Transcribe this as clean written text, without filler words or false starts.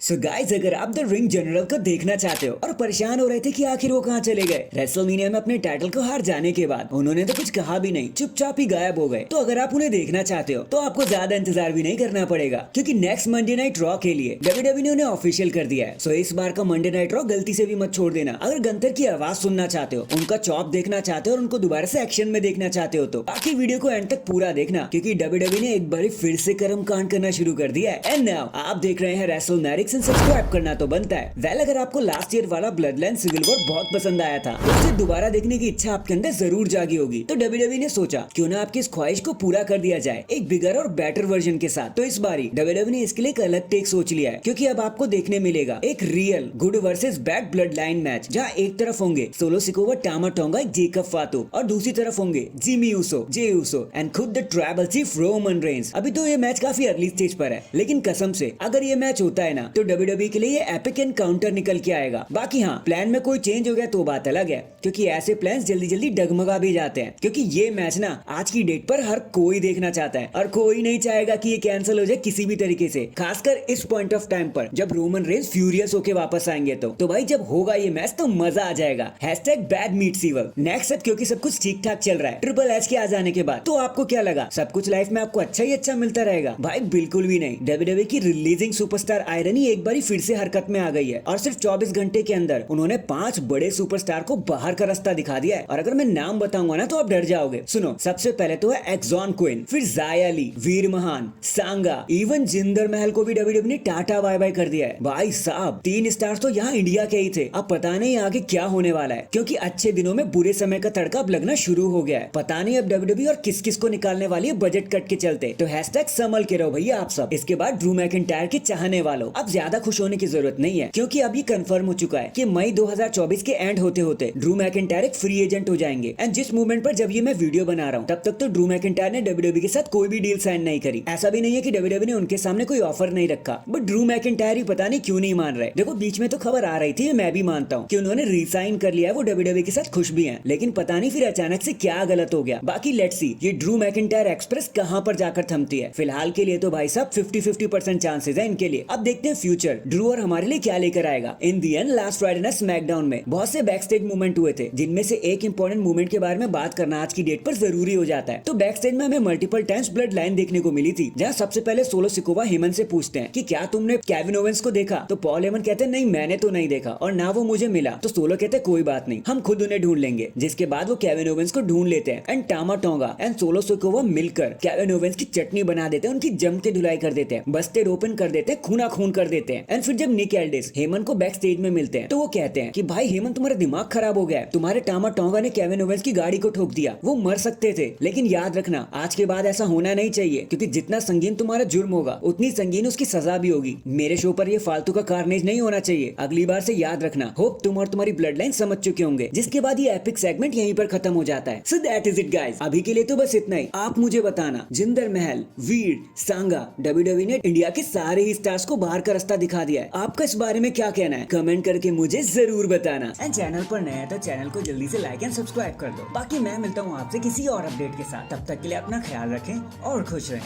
So guys, अगर आप the ring general को देखना चाहते हो और परेशान हो रहे थे कि आखिर वो कहाँ चले गए रेसलमेनिया में अपने टाइटल को हार जाने के बाद, उन्होंने तो कुछ कहा भी नहीं, चुपचाप ही गायब हो गए। तो अगर आप उन्हें देखना चाहते हो तो आपको ज्यादा इंतजार भी नहीं करना पड़ेगा, क्योंकि नेक्स्ट मंडे नाइट रॉ के लिए डब्ल्यूडब्ल्यूई ने उन्हें ऑफिशियल कर दिया है। सो इस बार का मंडे नाइट रॉ गलती से भी मत छोड़ देना। अगर गंतर की आवाज सुनना चाहते हो, उनका चॉप देखना चाहते हो और उनको दोबारा से एक्शन में देखना चाहते हो तो बाकी वीडियो को एंड तक पूरा देखना, क्योंकि डब्ल्यूडब्ल्यूई ने एक बार फिर से कर्म कांड करना शुरू कर दिया है। एंड नाउ आप देख रहे हैं रेसलमेनिक्स एंड सब्सक्राइब करना तो बनता है। वेल, अगर आपको लास्ट ईयर वाला ब्लड लाइन सिविल वॉर बहुत पसंद आया था तो उसे दोबारा देखने की इच्छा आपके अंदर जरूर जागी होगी। तो डब्ल्यूडब्ल्यूई ने सोचा क्यों ना आपकी इस ख्वाहिश को पूरा कर दिया जाए एक बिगर और बेटर वर्जन के साथ। तो इस बारी डब्ल्यूडब्ल्यूई ने इसके लिए एक अलग टेक सोच लिया है, क्योंकि अब आपको देखने मिलेगा एक real good versus bad blood line match, जहाँ एक तरफ होंगे Solo Sikoa, Tama Tonga, Jacob Fatu और दूसरी तरफ होंगे Jimmy Uso, Jey Uso and खुद the tribal chief Roman Reigns. अभी तो ये मैच काफी अर्ली स्टेज पर है, लेकिन कसम से अगर ये मैच होता है ना तो डब्ल्यूडब्ल्यूई के लिए ये एपिक एनकाउंटर निकल के आएगा। बाकी हाँ, प्लान में कोई चेंज हो गया तो बात अलग है, क्योंकि ऐसे प्लान्स जल्दी जल्दी डगमगा भी जाते हैं। क्योंकि ये मैच ना आज की डेट पर हर कोई देखना चाहता है और कोई नहीं चाहेगा कि ये कैंसिल हो जाए किसी भी तरीके से, खासकर इस पॉइंट ऑफ टाइम पर जब रोमन रेंस फ्यूरियस होके वापस आएंगे। तो भाई जब होगा ये मैच तो मजा आ जाएगा। #BadMeetSevil नेक्स्ट अप, क्योंकि सब कुछ ठीक ठाक चल रहा है ट्रिपल एच के आ जाने के बाद। तो आपको क्या लगा, सब कुछ लाइफ में आपको अच्छा ही अच्छा मिलता रहेगा? भाई बिल्कुल भी नहीं। डब्ल्यूडब्ल्यूई की रिलीजिंग सुपरस्टार आयरनी एक बारी फिर से हरकत में आ गई है और सिर्फ 24 घंटे के अंदर उन्होंने 5 बड़े सुपरस्टार को बाहर का रास्ता दिखा दिया है। और अगर मैं नाम बताऊंगा ना तो आप डर जाओगे। सुनो, सबसे पहले तो है एक्सॉन क्वीन, फिर ज़ाया ली, वीर महान, सांगा, इवन जिंदर महल को भी डब्ल्यूडब्ल्यूई ने टाटा बाय बाय कर दिया है। भाई साहब, 3 स्टार्स तो यहाँ इंडिया के ही थे। अब पता नहीं आगे क्या होने वाला है, क्योंकि अच्छे दिनों में बुरे समय का तड़का अब लगना शुरू हो गया है। पता नहीं अब डब्ल्यूडब्ल्यूई और किस किस को निकालने वाली है बजट कट के चलते। तो हैशटैग संभल के रहो भैया आप सब। इसके बाद ड्रू मैकिंटायर के चाहने वालों, अब ज्यादा खुश होने की जरूरत नहीं है, क्योंकि अब ये कंफर्म हो चुका है कि मई 2024 के एंड होते होते ड्रू मैकिंटायर एक फ्री एजेंट हो जाएंगे। एंड जिस मूवमेंट पर जब ये मैं वीडियो बना रहा हूँ तब तक तो ड्रू मैकिंटायर ने डब्ल्यूडब्ल्यूई के साथ कोई भी डील साइन नहीं करी। ऐसा भी नहीं है कि डब्ल्यूडब्ल्यूई ने उनके सामने कोई ऑफर नहीं रखा, बट ड्रू मैकिंटायर ही पता नहीं क्यों नहीं मान रहे। देखो, बीच में तो खबर आ रही थी, मैं भी मानता हूँ कि उन्होंने रिसाइन कर लिया है, वो डब्ल्यूडब्ल्यूई के साथ खुश भी हैं, लेकिन पता नहीं फिर अचानक से क्या गलत हो गया। बाकी लेट्स सी ये ड्रू मैकिंटायर एक्सप्रेस कहां पर जाकर थमती है। फिलहाल के लिए तो भाई साहब 50-50% चांसेस है इनके लिए। अब देखते हैं फ्यूचर ड्रू और हमारे लिए क्या लेकर आएगा। In the end last Friday night SmackDown में बहुत से बैक स्टेज मूवमेंट हुए थे, जिनमें से एक इंपॉर्टेंट मूवमेंट के बारे में बात करना आज की डेट पर जरूरी हो जाता है। तो बैक स्टेज में हमें मल्टीपल टाइम्स ब्लड लाइन देखने को मिली थी, जहाँ सबसे पहले सोलो सिकोवा हेमन से पूछते हैं कि क्या तुमने केविन ओवेंस को देखा? तो पॉल हेमन कहते हैं नहीं, मैंने तो नहीं देखा और ना वो मुझे मिला। तो सोलो कहते हैं कोई बात नहीं, हम खुद उन्हें ढूंढ लेंगे। जिसके बाद वो केविन ओवेंस को ढूंढ लेते हैं and टामा tonga and solo Sikoa मिलकर केविन ओवेंस की चटनी बना देते हैं, उनकी जम के धुलाई कर देते हैं, बस्टेड ओपन कर देते हैं, खूना खून कर देते हैं। एंड फिर जब निक एल्डिस हेमन को बैक स्टेज में मिलते हैं तो वो कहते हैं कि भाई हेमन, तुम्हारा दिमाग खराब हो गया है, तुम्हारे टामा टोंगा ने केविन ओवेंस की गाड़ी को ठोक दिया, वो मर सकते थे। लेकिन याद रखना, आज के बाद ऐसा होना नहीं चाहिए, क्योंकि जितना संगीन तुम्हारा जुर्म होगा उतनी संगीन उसकी सजा भी होगी। मेरे शो पर ये फालतू का कारनेज नहीं होना चाहिए, अगली बार से याद रखना। होप तुम और तुम्हारी ब्लड लाइन समझ चुके होंगे। जिसके बाद ये एपिक सेगमेंट यहीं पर खत्म हो जाता है। So that is it guys, अभी के लिए तो बस इतना ही। आप मुझे बताना, जिंदर महल, वीर, सांगा, डब्ल्यूडब्ल्यूई ने इंडिया के सारे ही स्टार्स को बाहर का रास्ता दिखा दिया है। आपका इस बारे में क्या कहना है? कमेंट करके मुझे जरूर बताना। एंड चैनल पर नया है तो चैनल को जल्दी से लाइक एंड सब्सक्राइब कर दो। बाकी मैं मिलता हूँ आपसे किसी और अपडेट के साथ। तब तक के लिए अपना ख्याल रखें और खुश रहें।